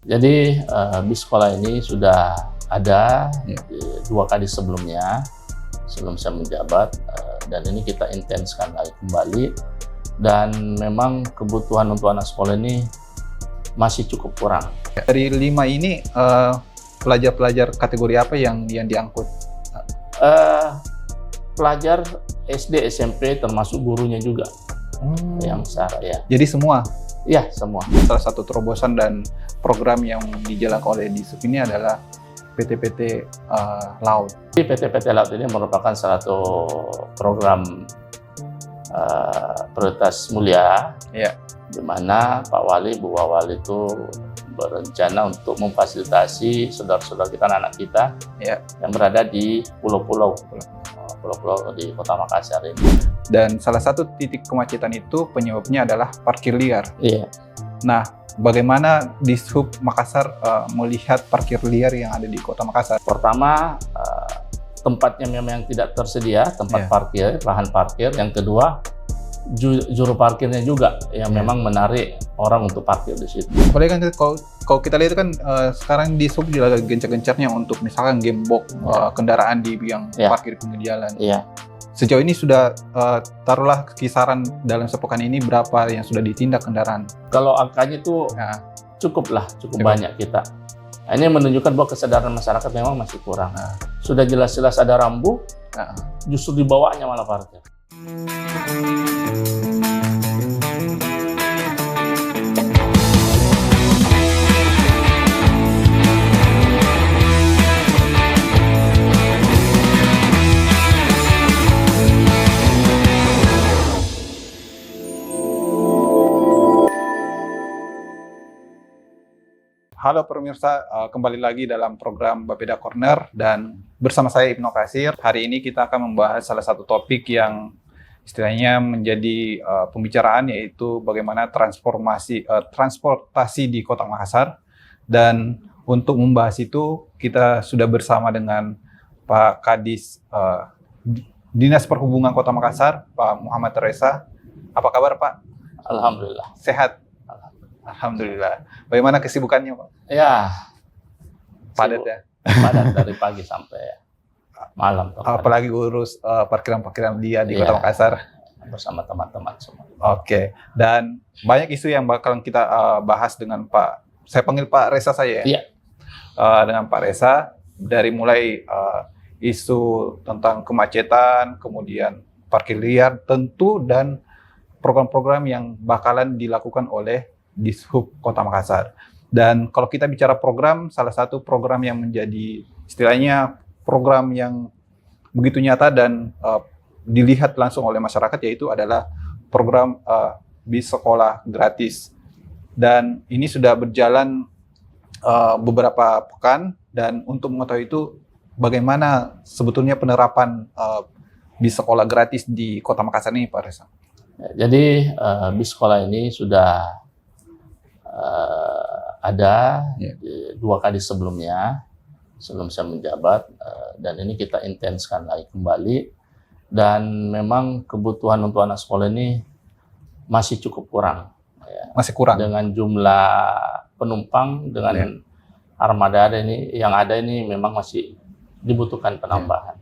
Jadi bis sekolah ini sudah ada dua kali sebelumnya, sebelum saya menjabat, dan ini kita intenskan lagi kembali. Dan memang kebutuhan untuk anak sekolah ini masih cukup kurang. Dari 5 ini pelajar-pelajar kategori apa yang diangkut? Pelajar SD, SMP, termasuk gurunya juga yang besar ya. Jadi semua? Ya, semua. Salah satu terobosan dan program yang dijalankan oleh Dishub ini adalah PT-PT Laut. PT-PT Laut ini merupakan salah satu program prioritas mulia, di mana Pak Wali, Bu Wali itu berencana untuk memfasilitasi saudara-saudara kita, anak kita yang berada di pulau-pulau di Kota Makassar ini. Dan salah satu titik kemacetan itu penyebabnya adalah parkir liar. Nah, bagaimana Dishub Makassar melihat parkir liar yang ada di Kota Makassar? Pertama, tempatnya memang tidak tersedia, tempat parkir, lahan parkir. Yang kedua, juru parkirnya juga yang memang menarik orang untuk parkir di situ. Apalagi kan kalau kita lihat kan sekarang Dishub juga gencar-gencarnya untuk misalkan gembok kendaraan di yang parkir di pinggir jalan. Sejauh ini sudah taruhlah kisaran dalam sepekan ini berapa yang sudah ditindak kendaraan? Kalau angkanya itu cukup banyak kita. Nah, ini menunjukkan bahwa kesadaran masyarakat memang masih kurang. Sudah jelas-jelas ada rambu, justru dibawanya malah parkir. Halo pemirsa, kembali lagi dalam program Bapeda Corner dan bersama saya Ibnu Katsir. Hari ini kita akan membahas salah satu topik yang istilahnya menjadi pembicaraan, yaitu bagaimana transportasi di Kota Makassar. Dan untuk membahas itu kita sudah bersama dengan Pak Kadis Dinas Perhubungan Kota Makassar, Pak Muhammad Reza. Apa kabar Pak? Alhamdulillah. Sehat? Alhamdulillah. Bagaimana kesibukannya, Pak? Ya, padat ya? Padat dari pagi sampai malam. Apalagi urus parkiran-parkiran dia di Kota Makassar. Bersama teman-teman semua. Oke. Dan banyak isu yang bakalan kita bahas dengan Pak, saya panggil Pak Reza saya ya? Dengan Pak Reza, dari mulai isu tentang kemacetan, kemudian parkir liar tentu, dan program-program yang bakalan dilakukan oleh Dishub Kota Makassar. Dan kalau kita bicara program, salah satu program yang menjadi istilahnya program yang begitu nyata dan dilihat langsung oleh masyarakat, yaitu adalah program bis sekolah gratis. Dan ini sudah berjalan beberapa pekan, dan untuk mengetahui itu bagaimana sebetulnya penerapan bis sekolah gratis di Kota Makassar ini, Pak Reza? Jadi bis sekolah ini sudah ada dua kali sebelumnya, sebelum saya menjabat, dan ini kita intenskan lagi kembali. Dan memang kebutuhan untuk anak sekolah ini masih cukup kurang. Masih kurang? Dengan jumlah penumpang, dengan armada yang ada ini memang masih dibutuhkan penambahan.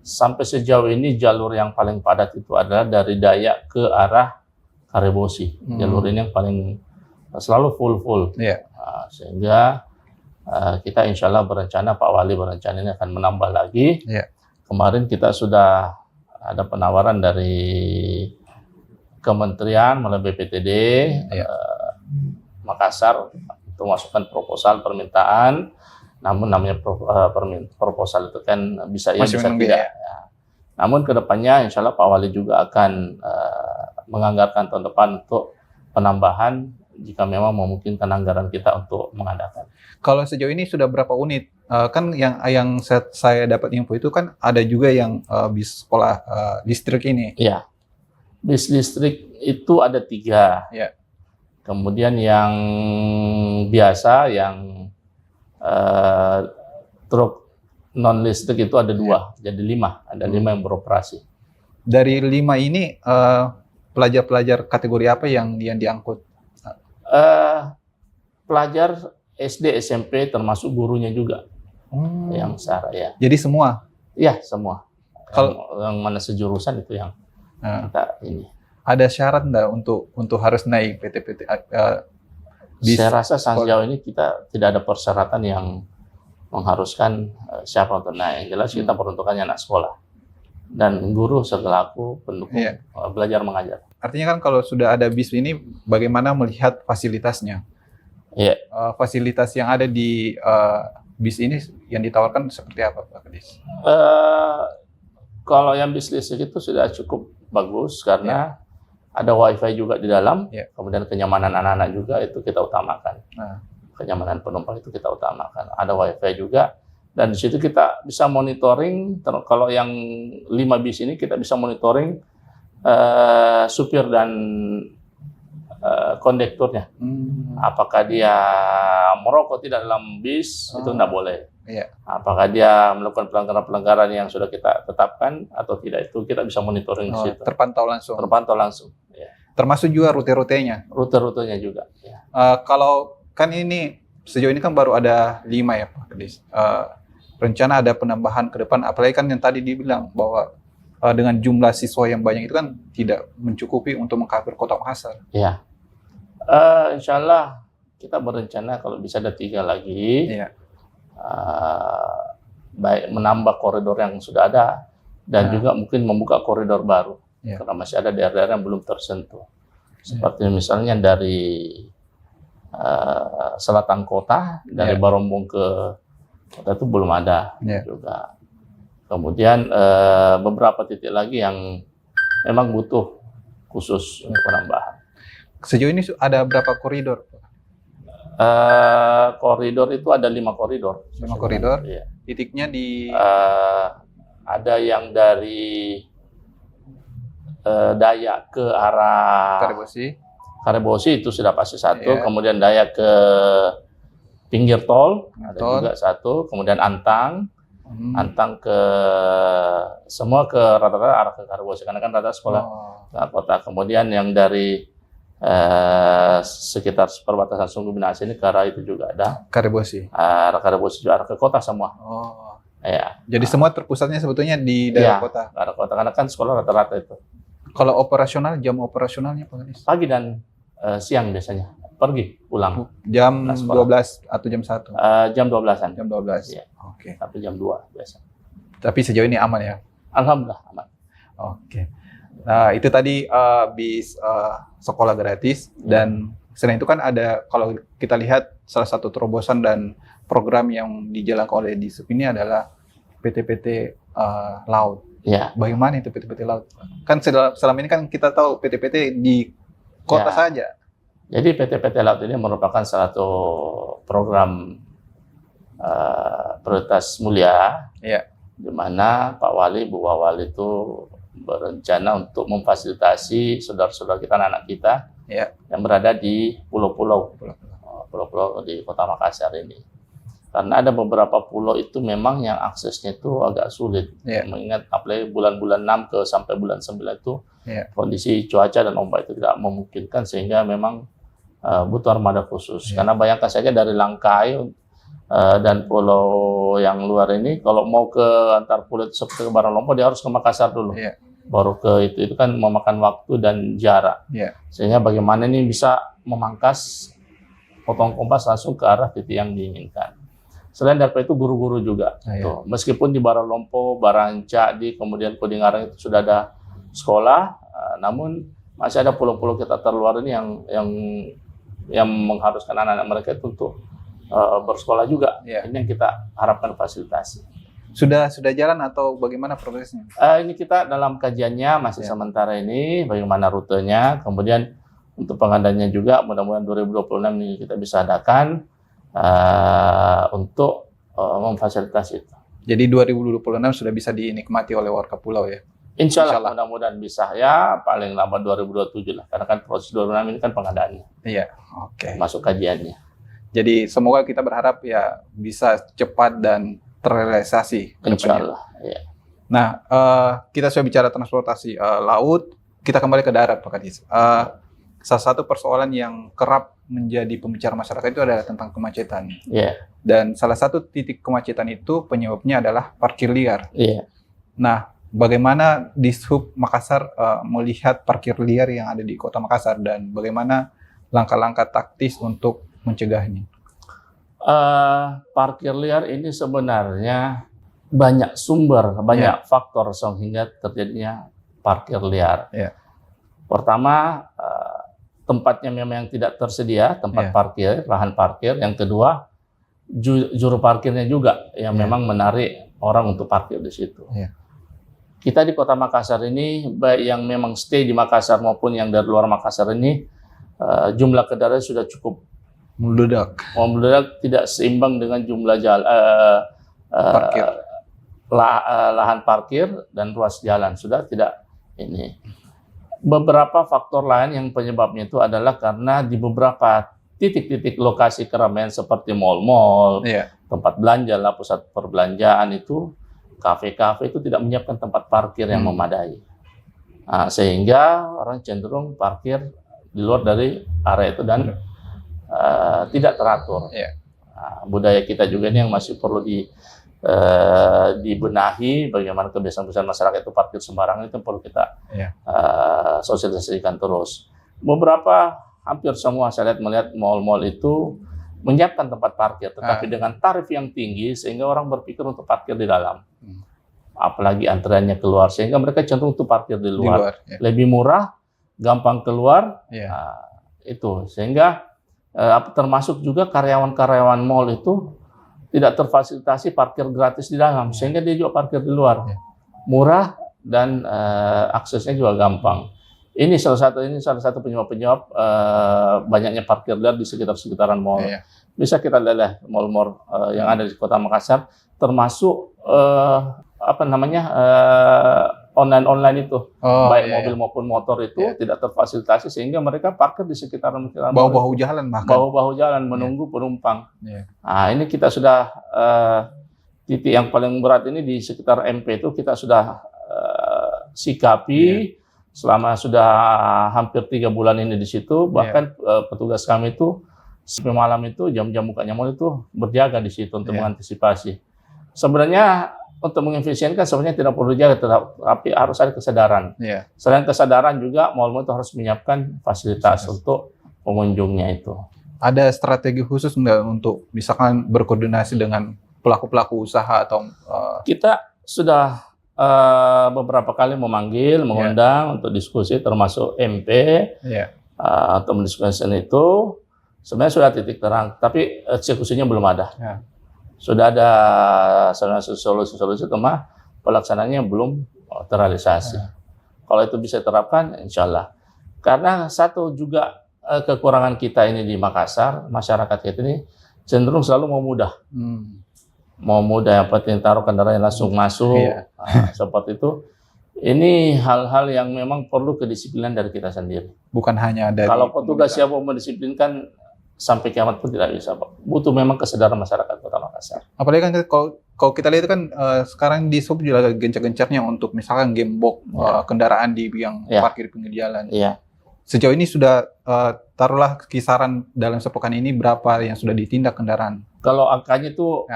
Sampai sejauh ini jalur yang paling padat itu adalah dari Dayak ke arah Karebosi. Jalur ini yang paling selalu full. Sehingga kita insya Allah berencana, Pak Wali berencana ini akan menambah lagi. Kemarin kita sudah ada penawaran dari Kementerian melalui BPTD Makassar untuk masukkan proposal permintaan. Namun namanya proposal itu kan bisa bisa tidak. Namun kedepannya insya Allah Pak Wali juga akan menganggarkan tahun depan untuk penambahan jika memang memungkinkan anggaran kita untuk mengadakan. Kalau sejauh ini sudah berapa unit? Kan yang saya dapat info itu kan ada juga yang bis sekolah distrik ini. Iya, bis distrik itu ada 3. Kemudian yang biasa, yang truk non listrik itu ada 2, jadi 5. Ada 5 yang beroperasi. Dari 5 ini pelajar-pelajar kategori apa yang diangkut? Pelajar SD, SMP termasuk gurunya juga yang secara ya. Jadi semua? Iya, semua. Kalau yang mana sejurusan itu yang kita ini. Ada syarat enggak untuk harus naik PTPT? Saya rasa sejauh ini kita tidak ada persyaratan yang mengharuskan siapa untuk naik. Jelas kita peruntukannya anak sekolah dan guru selaku pendukung belajar mengajar. Artinya kan kalau sudah ada BIS ini, bagaimana melihat fasilitasnya? Iya. Fasilitas yang ada di BIS ini yang ditawarkan seperti apa, Pak Kadis? Kalau yang BIS listrik itu sudah cukup bagus karena ada WiFi juga di dalam, kemudian kenyamanan anak-anak juga itu kita utamakan. Kenyamanan penumpang itu kita utamakan. Ada WiFi juga, dan di situ kita bisa monitoring. Kalau yang 5 bis ini kita bisa monitoring supir dan kondekturnya. Apakah dia merokok tidak dalam bis, itu tidak boleh. Apakah dia melakukan pelanggaran-pelanggaran yang sudah kita tetapkan atau tidak, itu kita bisa monitoring di situ. Terpantau langsung. Terpantau langsung. Ya. Termasuk juga rute-rutenya. Rute-rutenya juga. Ya. Kalau kan ini sejauh ini kan baru ada 5 ya, Pak Kadis. Rencana ada penambahan ke depan, apalagi kan yang tadi dibilang bahwa dengan jumlah siswa yang banyak itu kan tidak mencukupi untuk mengcover Kota Makassar. Ya. Insya Allah kita berencana kalau bisa ada 3 lagi. Baik menambah koridor yang sudah ada dan juga mungkin membuka koridor baru karena masih ada daerah-daerah yang belum tersentuh seperti misalnya dari selatan kota, dari Barombong ke kota itu belum ada juga. Kemudian beberapa titik lagi yang memang butuh khusus untuk penambahan. Sejauh ini ada berapa koridor? Koridor itu ada 5 koridor. 5 koridor? Iya. Titiknya di... ada yang dari Dayak ke arah Karebosi itu sudah pasti satu. Kemudian Dayak ke pinggir tol, ada juga satu. Kemudian Antang ke semua ke rata-rata arah ke Karebosi karena kan rata sekolah kota. Kemudian yang dari sekitar perbatasan Sungguh Binasi ini ke arah itu juga ada. Karebosi. Arah Karebosi juga arah ke kota semua. Ya. Jadi semua terpusatnya sebetulnya di daerah kota. Arah kota karena kan sekolah rata-rata itu. Kalau operasional, jam operasionalnya Pak Kadis? Pagi dan siang biasanya. Pergi pulang. Jam 12 atau jam 1? Jam 12-an. Jam 12. Iya. Oke. Sampai jam 2 biasa. Tapi sejauh ini aman ya? Alhamdulillah aman. Oke. Nah, itu tadi bis sekolah gratis dan selain itu kan ada, kalau kita lihat salah satu terobosan dan program yang dijalankan oleh Disub ini adalah PT-PT laut. Ya. Bagaimana itu PT-PT laut? Kan selama ini kan kita tahu PT-PT di kota saja. Jadi PT-PT laut ini merupakan salah satu program prioritas mulia, di mana Pak Wali, Bu Wali itu berencana untuk memfasilitasi saudara-saudara kita, anak-anak kita yang berada di pulau-pulau di Kota Makassar ini. Karena ada beberapa pulau itu memang yang aksesnya itu agak sulit. Mengingat apalagi bulan-bulan 6 ke sampai bulan 9 itu kondisi cuaca dan ombak itu tidak memungkinkan sehingga memang butuh armada khusus. Karena bayangkan saja dari Langkai dan pulau yang luar ini kalau mau ke antar pulau seperti ke Baralompo dia harus ke Makassar dulu. Baru ke itu kan memakan waktu dan jarak. Sehingga bagaimana ini bisa memangkas potong kompas langsung ke arah titik yang diinginkan. Selain daripada itu guru-guru juga. Tuh, meskipun di Baralompo, Baranca, di kemudian Kudingarang itu sudah ada sekolah, namun masih ada pulau-pulau kita terluar ini yang mengharuskan anak-anak mereka itu untuk bersekolah juga. Ini yang kita harapkan fasilitasi. Sudah jalan atau bagaimana progresnya? Ini kita dalam kajiannya masih sementara ini, bagaimana rutenya, kemudian untuk pengadanya juga mudah-mudahan 2026 ini kita bisa adakan untuk memfasilitasi itu. Jadi 2026 sudah bisa dinikmati oleh warga pulau ya? Insya Allah mudah-mudahan bisa ya, paling lambat 2027 lah, karena kan proses 2026 ini kan pengadaannya. Iya, oke. Masuk kajiannya. Jadi semoga kita berharap ya bisa cepat dan terrealisasi ke depannya. Insya Allah, ya. Nah, kita sudah bicara transportasi laut, kita kembali ke darat Pak Kadis. salah satu persoalan yang kerap menjadi pembicaraan masyarakat itu adalah tentang kemacetan. Iya. Dan salah satu titik kemacetan itu penyebabnya adalah parkir liar. Iya. Nah, bagaimana Dishub Makassar melihat parkir liar yang ada di Kota Makassar dan bagaimana langkah-langkah taktis untuk mencegahnya? Parkir liar ini sebenarnya banyak sumber, banyak faktor sehingga terjadinya parkir liar. Yeah. Pertama, tempatnya memang tidak tersedia, tempat parkir, lahan parkir. Yang kedua, juru parkirnya juga yang memang menarik orang untuk parkir di situ. Yeah. Kita di Kota Makassar ini, baik yang memang stay di Makassar maupun yang dari luar Makassar ini, jumlah kendaraan sudah cukup Membludak, tidak seimbang dengan jumlah parkir. Lahan parkir dan ruas jalan sudah tidak ini. Beberapa faktor lain yang penyebabnya itu adalah karena di beberapa titik-titik lokasi keramaian seperti mal-mal, tempat belanja lah, pusat perbelanjaan itu, kafe-kafe itu tidak menyiapkan tempat parkir yang memadai. Nah, sehingga orang cenderung parkir di luar dari area itu dan tidak teratur. Nah, budaya kita juga ini yang masih perlu dibenahi, bagaimana kebiasaan masyarakat itu parkir sembarangan itu perlu kita sosialisasikan terus. Beberapa, hampir semua saya melihat mal-mal itu menyiapkan tempat parkir, tetapi dengan tarif yang tinggi sehingga orang berpikir untuk parkir di dalam. Apalagi antreannya keluar, sehingga mereka cenderung untuk parkir di luar. Lebih murah, gampang keluar, itu. Sehingga termasuk juga karyawan-karyawan mal itu tidak terfasilitasi parkir gratis di dalam, sehingga dia juga parkir di luar. Murah dan aksesnya juga gampang. Ini salah satu penyebab banyaknya parkir liar di sekitaran mall. Bisa kita lihat mall-mall yang ada di Kota Makassar, termasuk online itu, baik mobil maupun motor itu tidak terfasilitasi sehingga mereka parkir di sekitaran bahu-bahu jalan, bahu-bahu jalan menunggu penumpang. Nah, ini kita sudah titik yang paling berat ini di sekitar MP itu kita sudah sikapi selama sudah hampir 3 bulan ini di situ. Bahkan petugas kami itu sampai malam itu jam-jam bukanya mal itu berjaga di situ untuk mengantisipasi. Sebenarnya untuk mengefisienkan sebenarnya tidak perlu jaga, tapi harus ada kesadaran. Selain kesadaran juga mal-mal itu harus menyiapkan fasilitas untuk pengunjungnya itu. Ada strategi khusus nggak untuk misalkan berkoordinasi dengan pelaku-pelaku usaha atau? Kita sudah beberapa kali memanggil, mengundang untuk diskusi, termasuk MP atau mendiskusikan itu. Sebenarnya sudah titik terang, tapi eksekusinya belum ada. Sudah ada solusi-solusi, cuma pelaksananya belum terrealisasi. Kalau itu bisa diterapkan, insya Allah. Karena satu juga kekurangan kita ini di Makassar, masyarakat kita ini cenderung selalu mau mudah. Mau mudah, yang penting taruh kendaraan langsung masuk, seperti itu. Ini hal-hal yang memang perlu kedisiplinan dari kita sendiri. Bukan hanya dari kalau petugas siapa mendisiplinkan, sampai kiamat pun tidak bisa. Butuh memang kesadaran masyarakat Kota Makassar. Apalagi kan kalau kita lihat kan sekarang di Sub juga gencar-gencarnya untuk misalkan gembok kendaraan di yang parkir pinggir jalan. Sejauh ini sudah taruhlah kisaran dalam sepekan ini berapa yang sudah ditindak kendaraan? Kalau angkanya itu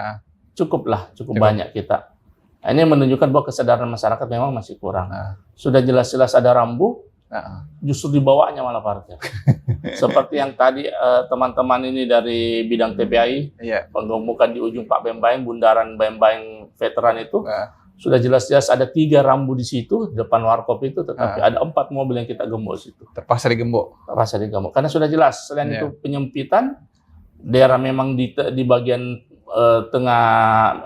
cukup banyak kita. Nah, ini menunjukkan bahwa kesadaran masyarakat memang masih kurang. Sudah jelas-jelas ada rambu, justru dibawanya malah parkir. Seperti yang tadi teman-teman ini dari bidang TPAI penggemukan di ujung Pak Bembaing, bundaran Bembaing veteran itu, sudah jelas-jelas ada 3 rambu di situ, depan warkop itu, tetapi ada 4 mobil yang kita gembok situ. Terpaksa digembok. Karena sudah jelas, selain itu penyempitan, daerah memang di bagian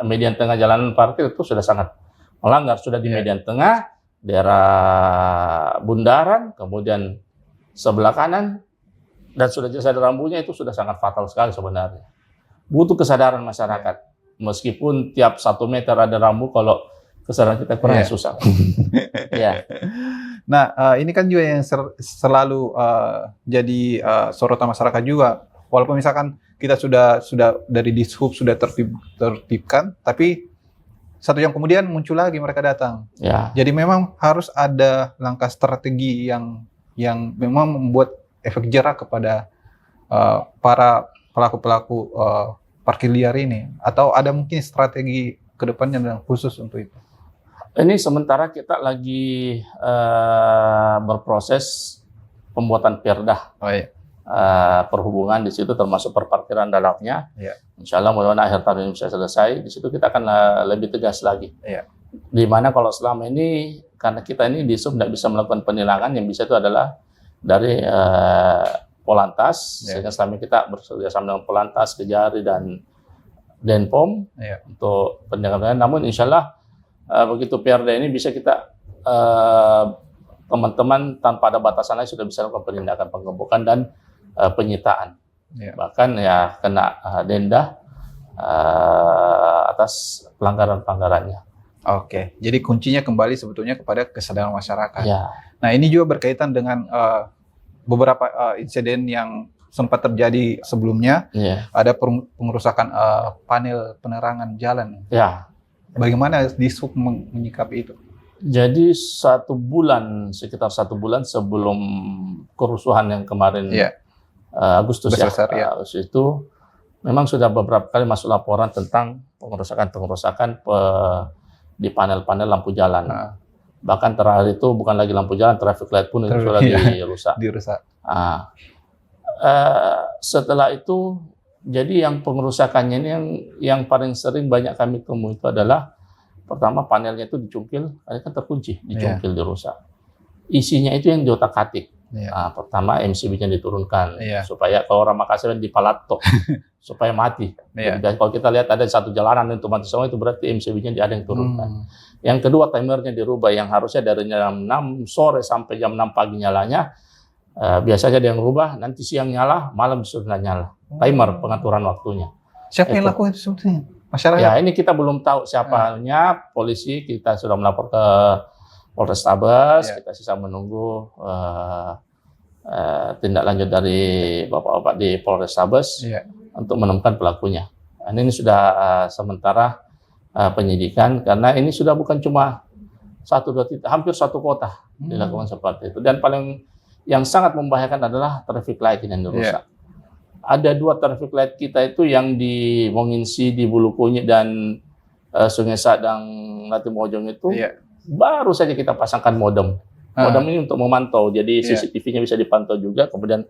median tengah jalanan parkir itu sudah sangat melanggar, sudah di median tengah, daerah bundaran, kemudian sebelah kanan, dan sudah jelas ada rambunya, itu sudah sangat fatal sekali sebenarnya. Butuh kesadaran masyarakat. Meskipun tiap 1 meter ada rambu, kalau kesadaran kita kurang susah. Nah, ini kan juga yang selalu jadi sorotan masyarakat juga. Walaupun misalkan kita sudah dari Dishub sudah tertibkan, tapi 1 jam kemudian muncul lagi mereka datang. Jadi memang harus ada langkah strategi yang memang membuat efek jerak kepada para pelaku-pelaku parkir liar ini? Atau ada mungkin strategi ke depannya yang khusus untuk itu? Ini sementara kita lagi berproses pembuatan perda. Oh iya. Perhubungan di situ termasuk perparkiran dalamnya. Iya. Insya Allah mudah-mudahan akhir tahun ini bisa selesai. Di situ kita akan lebih tegas lagi. Iya. Di mana kalau selama ini karena kita ini di sub tidak bisa melakukan penilangan, yang bisa itu adalah dari Polantas, sehingga selama ini kita bekerjasama dengan Polantas, Kejari, dan Denpom untuk penindakan. Namun insya Allah begitu Perda ini bisa kita teman-teman tanpa ada batasan lain sudah bisa melakukan penindakan penggebukan dan penyitaan. Bahkan ya kena denda atas pelanggaran-pelanggarannya. Oke, jadi kuncinya kembali sebetulnya kepada kesadaran masyarakat. Ya. Nah, ini juga berkaitan dengan beberapa insiden yang sempat terjadi sebelumnya. Ya. Ada pengerusakan panel penerangan jalan. Ya. Bagaimana Dishub menyikapi itu? Jadi sekitar satu bulan sebelum kerusuhan yang kemarin Agustus itu, memang sudah beberapa kali masuk laporan tentang pengerusakan di panel-panel lampu jalan. Bahkan terakhir itu bukan lagi lampu jalan, traffic light pun itu sudah dirusak. Setelah itu, jadi yang pengerusakannya ini yang paling sering banyak kami temui itu adalah pertama panelnya itu dicungkil, kan terkunci, dicungkil, dirusak. Isinya itu yang diotak-atik. Pertama MCB-nya diturunkan supaya kalau orang Makassar dipalatok supaya mati. Jadi, kalau kita lihat ada satu jalanan itu mati semua, itu berarti MCB-nya ada yang turunkan. Yang kedua timernya dirubah, yang harusnya dari jam 6 sore sampai jam 6 pagi nyalanya, biasanya ada yang rubah, nanti siang nyala, malam disuruh nyala. Timer pengaturan waktunya. Siapa yang lakukan itu sebetulnya? Masyarakat? Ya ini kita belum tahu siapanya. Polisi kita sudah melapor ke Polrestabes, kita sisa menunggu tindak lanjut dari bapak-bapak di Polrestabes untuk menemukan pelakunya. Ini sudah sementara penyidikan, karena ini sudah bukan cuma 1-2 titik, hampir satu kota dilakukan seperti itu. Dan yang sangat membahayakan adalah traffic light yang dirusak. Ada 2 traffic light kita itu yang di Monginsi, di Bulukunyi, dan Sungai Sadang, Latimojong itu. Baru saja kita pasangkan modem. Modem ini untuk memantau, jadi CCTV-nya bisa dipantau juga, kemudian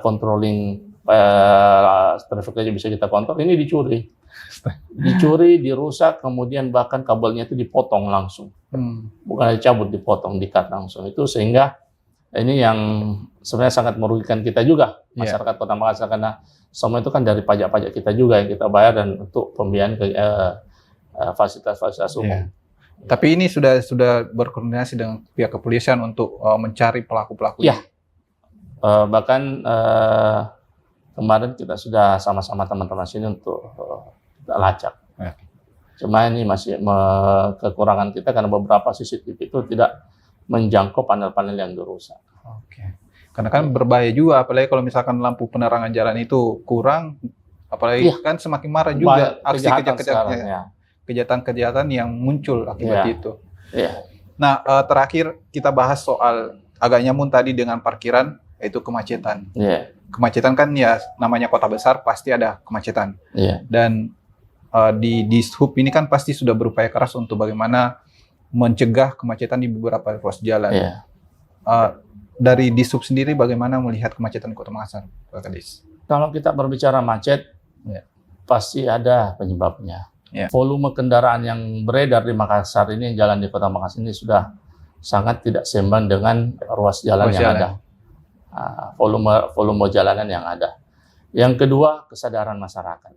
controlling traffic-nya bisa kita kontrol. Ini dicuri, dirusak, kemudian bahkan kabelnya itu dipotong langsung. Bukan dicabut, dipotong, di-cut langsung. Itu sehingga ini yang sebenarnya sangat merugikan kita juga, masyarakat Kota Makassar, karena semua itu kan dari pajak-pajak kita juga yang kita bayar dan untuk pembiayaan fasilitas-fasilitas umum. Tapi ini sudah berkoordinasi dengan pihak kepolisian untuk mencari pelaku-pelaku. Bahkan kemarin kita sudah sama-sama teman-teman sini untuk lacak. Cuma ini masih kekurangan kita karena beberapa CCTV itu tidak menjangkau panel-panel yang dirusak. Karena kan berbahaya juga, apalagi kalau misalkan lampu penerangan jalan itu kurang, apalagi kan semakin marah juga aksi kejahatan-kejahatan yang muncul akibat itu. Nah, terakhir kita bahas soal agak nyambung tadi dengan parkiran, yaitu kemacetan. Kemacetan kan ya namanya kota besar pasti ada kemacetan. Dan di Dishub ini kan pasti sudah berupaya keras untuk bagaimana mencegah kemacetan di beberapa ruas jalan. Dari Dishub sendiri bagaimana melihat kemacetan Kota Makassar, Pak Kadis? Kalau kita berbicara macet, pasti ada penyebabnya. Volume kendaraan yang beredar di Makassar ini, jalan di Kota Makassar ini sudah sangat tidak seimbang dengan ruas jalan yang ada. Volume jalanan yang ada. Yang kedua, kesadaran masyarakat.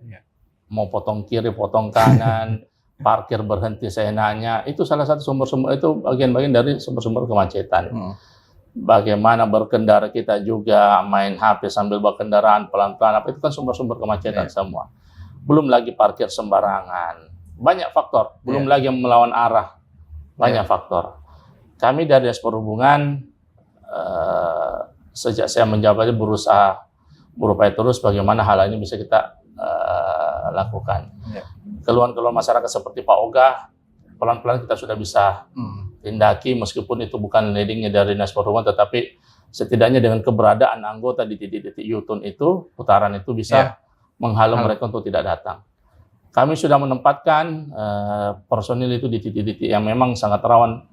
Mau potong kiri, potong kanan, parkir berhenti seenaknya, itu salah satu sumber-sumber, itu bagian-bagian dari sumber-sumber kemacetan. Bagaimana berkendara kita juga main HP sambil berkendaraan pelan-pelan, itu kan sumber-sumber kemacetan semua. Belum lagi parkir sembarangan, banyak faktor. Belum lagi melawan arah, banyak faktor. Kami dari Dinas Perhubungan sejak saya menjabat berupaya terus bagaimana hal ini bisa kita lakukan. Keluhan-keluhan masyarakat seperti Pak Oga, pelan-pelan kita sudah bisa tindaki, meskipun itu bukan leadingnya dari Dinas Perhubungan, tetapi setidaknya dengan keberadaan anggota di titik-titik U-turn itu, putaran itu bisa menghalau mereka untuk tidak datang. Kami sudah menempatkan personil itu di titik-titik yang memang sangat rawan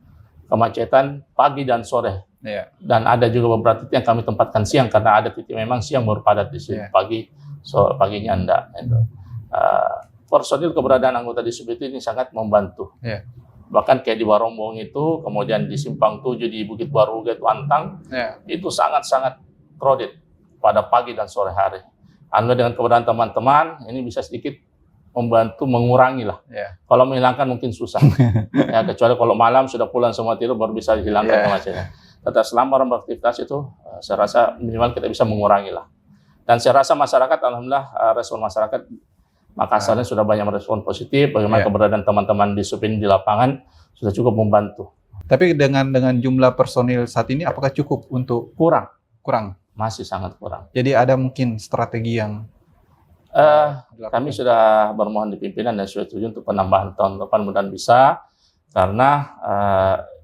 kemacetan pagi dan sore. Dan ada juga beberapa titik yang kami tempatkan siang karena ada titik memang siang baru padat di sini, paginya enggak. Personil keberadaan anggota di sub itu ini sangat membantu. Bahkan kayak di Warombong itu, kemudian di Simpang 7 di Bukit Baru itu Antang, itu sangat-sangat crowded pada pagi dan sore hari. Dengan keberadaan teman-teman, ini bisa sedikit membantu mengurangi lah. Kalau menghilangkan mungkin susah. Kecuali kalau malam sudah pulang semua tidur baru bisa dihilangkan kemacetan. Tetapi selama orang beraktivitas itu, saya rasa minimal kita bisa mengurangi lah. Dan saya rasa masyarakat, alhamdulillah, respon masyarakat Makassar sudah banyak merespon positif. Bagaimana keberadaan teman-teman di sub ini di lapangan sudah cukup membantu. Tapi dengan jumlah personil saat ini, apakah cukup untuk kurang? Masih sangat kurang. Jadi ada mungkin strategi yang kami sudah bermohon di pimpinan dan sudah setuju untuk penambahan tahun depan, mudah-mudahan bisa, karena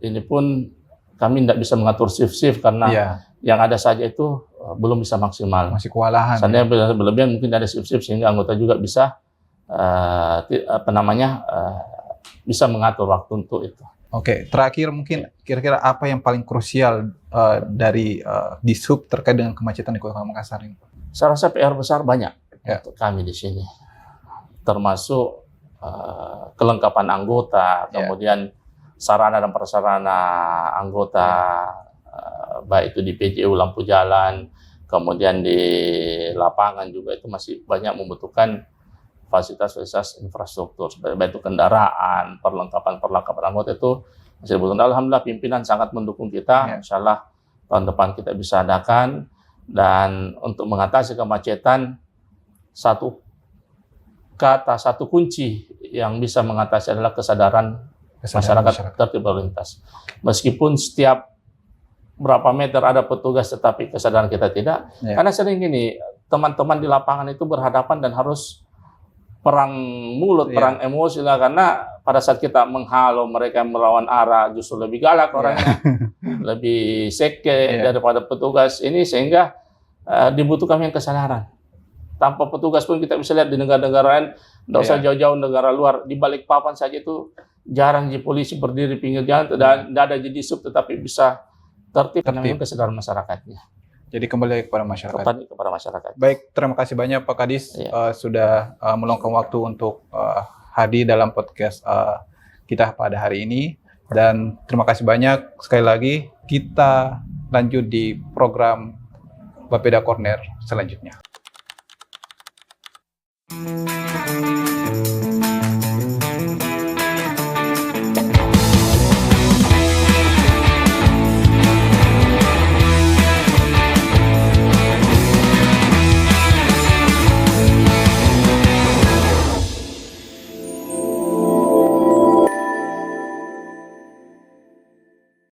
ini pun kami tidak bisa mengatur shift karena yang ada saja itu belum bisa maksimal. Masih kewalahan. Seandainya berlebihan mungkin ada shift sehingga anggota juga bisa bisa mengatur waktu untuk itu. Oke, terakhir mungkin kira-kira apa yang paling krusial dari di sub terkait dengan kemacetan di Kota Makassar ini? Saya rasa PR besar banyak untuk kami di sini, termasuk kelengkapan anggota, kemudian sarana dan prasarana anggota, baik itu di PJU lampu jalan, kemudian di lapangan juga itu masih banyak membutuhkan fasilitas infrastruktur, baik itu kendaraan, perlengkapan anggota itu masih dibutuhkan. Alhamdulillah pimpinan sangat mendukung kita, insya Allah tahun depan kita bisa adakan. Dan untuk mengatasi kemacetan, satu kunci yang bisa mengatasi adalah kesadaran masyarakat tertib berlalu lintas. Meskipun setiap berapa meter ada petugas, tetapi kesadaran kita tidak. Karena sering gini, teman-teman di lapangan itu berhadapan dan harus perang mulut, perang emosi lah. Karena pada saat kita menghalau mereka melawan arah, justru lebih galak orangnya, lebih seke daripada petugas ini, sehingga dibutuhkan yang kesadaran. Tanpa petugas pun kita bisa lihat di negara-negara lain, tidak usah jauh-jauh negara luar, di balik papan saja itu jarang di polisi berdiri pinggir jalan, dan tidak ada jadi sub, tetapi bisa tertib karena memang kesadaran masyarakatnya. Jadi kembali kepada masyarakat. Kepada masyarakat. Baik, terima kasih banyak Pak Kadis sudah meluangkan waktu untuk hadir dalam podcast kita pada hari ini. Dan terima kasih banyak sekali lagi. Kita lanjut di program Bapeda Corner selanjutnya.